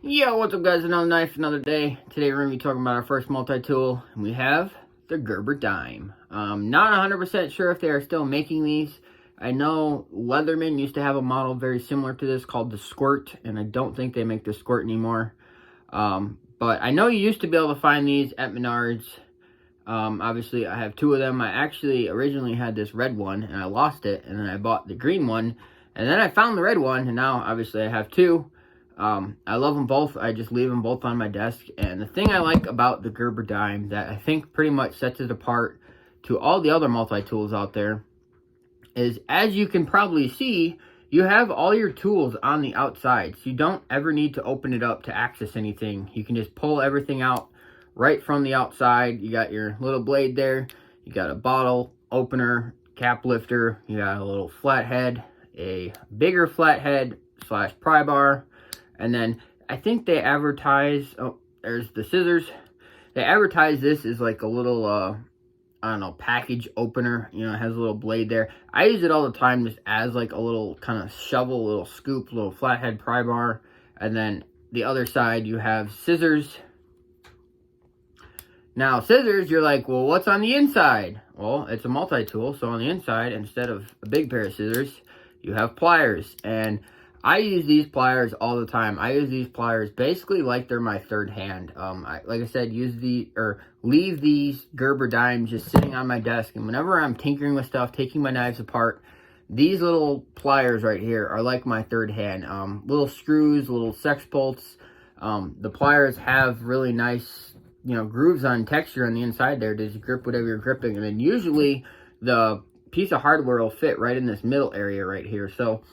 Yo, what's up guys, another knife, another day. Today we're going to be talking about our first multi-tool, and we have the Gerber dime. Not 100% sure if they are still making these. I know Leatherman used to have a model very similar to this called the Squirt, and I don't think they make the Squirt anymore. But I know you used to be able to find these at Menards. Obviously I have two of them. I actually originally had this red one, and I lost it, and then I bought the green one, and then I found the red one, and now obviously I have two. I love them both. I just leave them both on my desk. And the thing I like about the Gerber dime that I think pretty much sets it apart to all the other multi-tools out there is, as you can probably see, you have all your tools on the outside. So you don't ever need to open it up to access anything. You can just pull everything out right from the outside. You got your little blade there. You got a bottle opener, cap lifter. You got a little flathead, a bigger flathead / pry bar. And then I think they advertise, oh, there's the scissors. They advertise this as like a little, I don't know, package opener. You know, it has a little blade there. I use it all the time just as like a little kind of shovel, little scoop, little flathead pry bar. And then the other side, you have scissors. Now, scissors, you're like, well, what's on the inside? Well, it's a multi-tool, so on the inside, instead of a big pair of scissors, you have pliers. And I use these pliers all the time. I use these pliers basically like they're my third hand. Like I said, leave these Gerber dimes just sitting on my desk. And whenever I'm tinkering with stuff, taking my knives apart, these little pliers right here are like my third hand. Little screws, little sex bolts. The pliers have really nice, you know, grooves on texture on the inside there to just grip whatever you're gripping. And then usually the piece of hardware will fit right in this middle area right here. So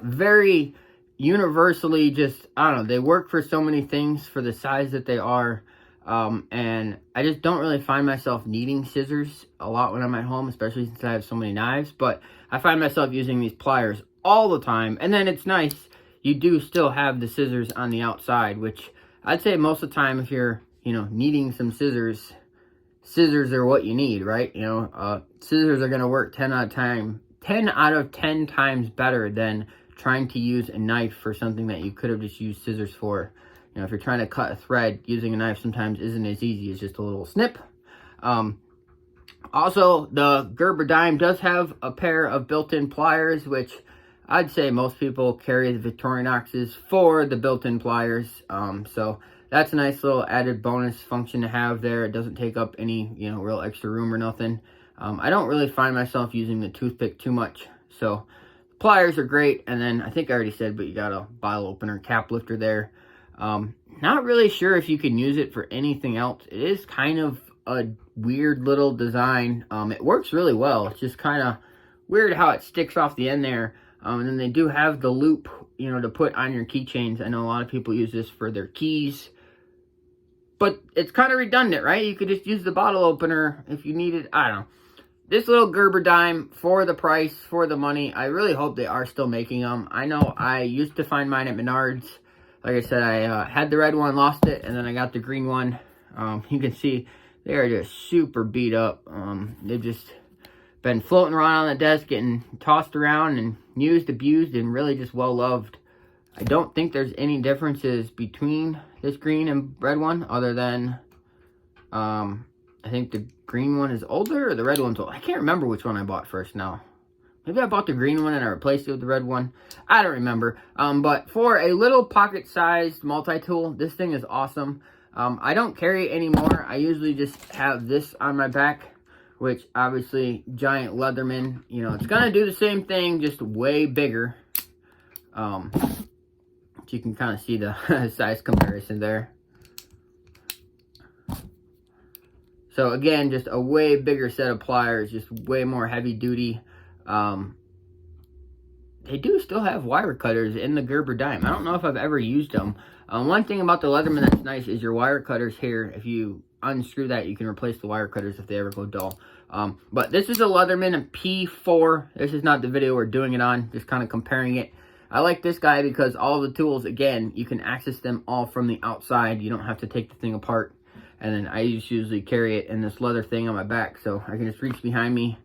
very universally, just, I don't know, they work for so many things for the size that they are. And I just don't really find myself needing scissors a lot when I'm at home, especially since I have so many knives. But I find myself using these pliers all the time. And then it's nice, you do still have the scissors on the outside, which I'd say most of the time if you're, you know, needing some scissors, scissors are what you need, right? You know, scissors are going to work 10 out of 10 times better than trying to use a knife for something that you could have just used scissors for. You know, if you're trying to cut a thread, using a knife sometimes isn't as easy as just a little snip. Also, the Gerber dime does have a pair of built-in pliers, which I'd say most people carry the Victorinoxes for the built-in pliers. So that's a nice little added bonus function to have there. It doesn't take up any, you know, real extra room or nothing. I don't really find myself using the toothpick too much, so pliers are great. And then I think I already said, but you got a bottle opener, cap lifter there. Not really sure if you can use it for anything else. It is kind of a weird little design. It works really well. It's just kind of weird how it sticks off the end there. And then they do have the loop, you know, to put on your keychains. I know a lot of people use this for their keys, but it's kind of redundant, right? You could just use the bottle opener if you needed. I don't know. This little Gerber dime, for the price, for the money, I really hope they are still making them. I know I used to find mine at Menards. Like I said, I had the red one, lost it, and then I got the green one. You can see they are just super beat up. They've just been floating around on the desk, getting tossed around and used, abused, and really just well loved. I don't think there's any differences between this green and red one, other than I think the green one is older or the red one's older. I can't remember which one I bought first now. Maybe I bought the green one and I replaced it with the red one. I don't remember. But for a little pocket-sized multi-tool, this thing is awesome. I don't carry it anymore. I usually just have this on my back, which obviously giant Leatherman, you know, it's gonna do the same thing, just way bigger. You can kind of see the size comparison there. So again, just a way bigger set of pliers, just way more heavy duty. They do still have wire cutters in the Gerber dime. I don't know if I've ever used them. One thing about the Leatherman that's nice is your wire cutters here. If you unscrew that, you can replace the wire cutters if they ever go dull. But this is a Leatherman P4. This is not the video we're doing it on, just kind of comparing it. I like this guy because all the tools, again, you can access them all from the outside. You don't have to take the thing apart. And then I usually carry it in this leather thing on my back, so I can just reach behind me,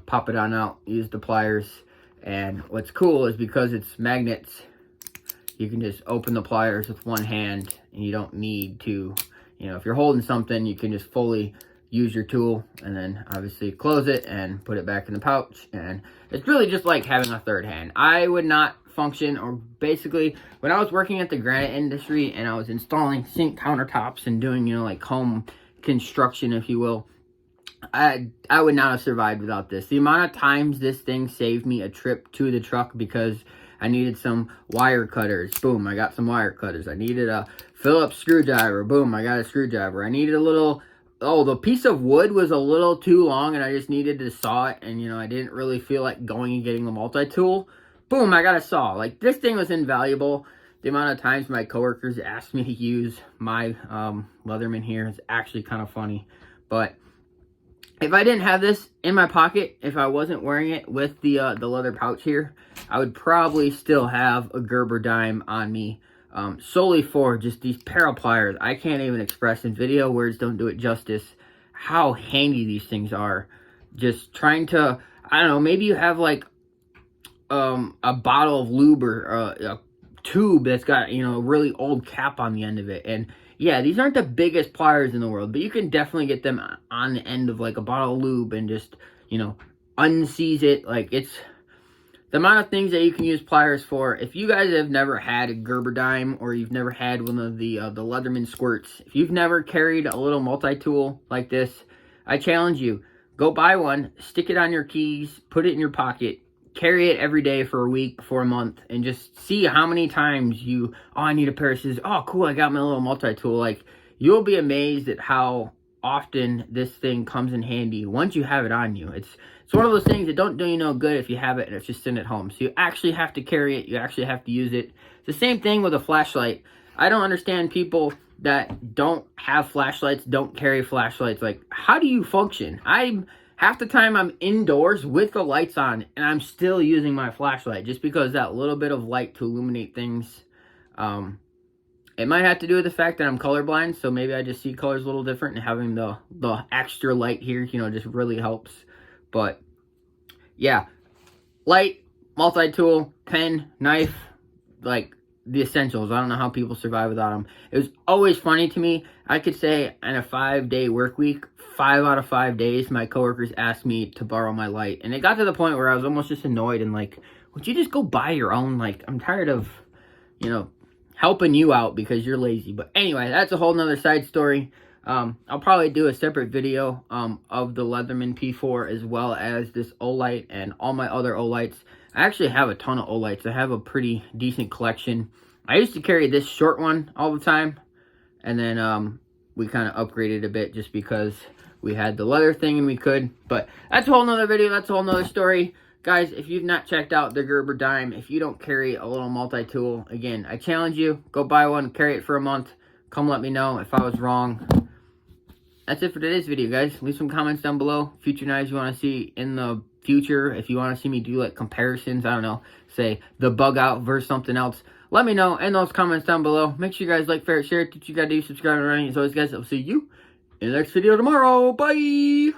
pop it on out, use the pliers. And what's cool is because it's magnets, you can just open the pliers with one hand, and you don't need to, you know, if you're holding something, you can just fully use your tool, and then obviously close it and put it back in the pouch. And it's really just like having a third hand. I would not function, or basically when I was working at the granite industry and I was installing sink countertops and doing, you know, like home construction, if you will, I would not have survived without this. The amount of times this thing saved me a trip to the truck because I needed some wire cutters. Boom, I got some wire cutters. I needed a Phillips screwdriver. Boom, I got a screwdriver. I needed a little, oh, the piece of wood was a little too long and I just needed to saw it. And, you know, I didn't really feel like going and getting the multi-tool. Boom, I got a saw. Like, this thing was invaluable. The amount of times my coworkers asked me to use my Leatherman here is actually kind of funny. But if I didn't have this in my pocket, if I wasn't wearing it with the leather pouch here, I would probably still have a Gerber dime on me, solely for just these pair of pliers. I can't even express in video, words don't do it justice, how handy these things are. Just trying to, I don't know, maybe you have like a bottle of lube or a tube that's got, you know, a really old cap on the end of it. And yeah, these aren't the biggest pliers in the world, but you can definitely get them on the end of like a bottle of lube and just, you know, unseize it. Like, it's the amount of things that you can use pliers for. If you guys have never had a Gerber dime, or you've never had one of the Leatherman squirts, if you've never carried a little multi-tool like this, I challenge you, go buy one, stick it on your keys, put it in your pocket, carry it every day for a week, for a month, and just see how many times you, oh, I need a pair of scissors. Oh, cool, I got my little multi-tool. Like, you'll be amazed at how often this thing comes in handy once you have it on you. It's one of those things that don't do you no good if you have it and it's just sitting at home. So you actually have to carry it. You actually have to use it. It's the same thing with a flashlight. I don't understand people that don't have flashlights, don't carry flashlights. Like, how do you function? Half the time I'm indoors with the lights on and I'm still using my flashlight just because that little bit of light to illuminate things. It might have to do with the fact that I'm colorblind, so maybe I just see colors a little different, and having the extra light here, you know, just really helps. But yeah, light, multi-tool, pen, knife, like the essentials. I don't know how people survive without them. It was always funny to me. I could say in a 5-day work week, 5 out of 5 days, my coworkers asked me to borrow my light. And it got to the point where I was almost just annoyed and like, would you just go buy your own? Like, I'm tired of, you know, helping you out because you're lazy. But anyway, that's a whole nother side story. I'll probably do a separate video of the Leatherman P4 as well as this Olight and all my other Olights. I actually have a ton of Olights. I have a pretty decent collection. I used to carry this short one all the time, and then we kind of upgraded a bit just because we had the leather thing and we could. But that's a whole nother video. That's a whole nother story. Guys, if you've not checked out the Gerber dime, if you don't carry a little multi-tool, again, I challenge you, go buy one, carry it for a month. Come let me know if I was wrong. That's it for today's video, guys. Leave some comments down below. Future knives you want to see in the future. If you want to see me do like comparisons, I don't know, say the bug out versus something else, let me know in those comments down below. Make sure you guys like, favorite, share, what you gotta do, subscribe, and running. As always, guys, I'll see you in the next video tomorrow. Bye!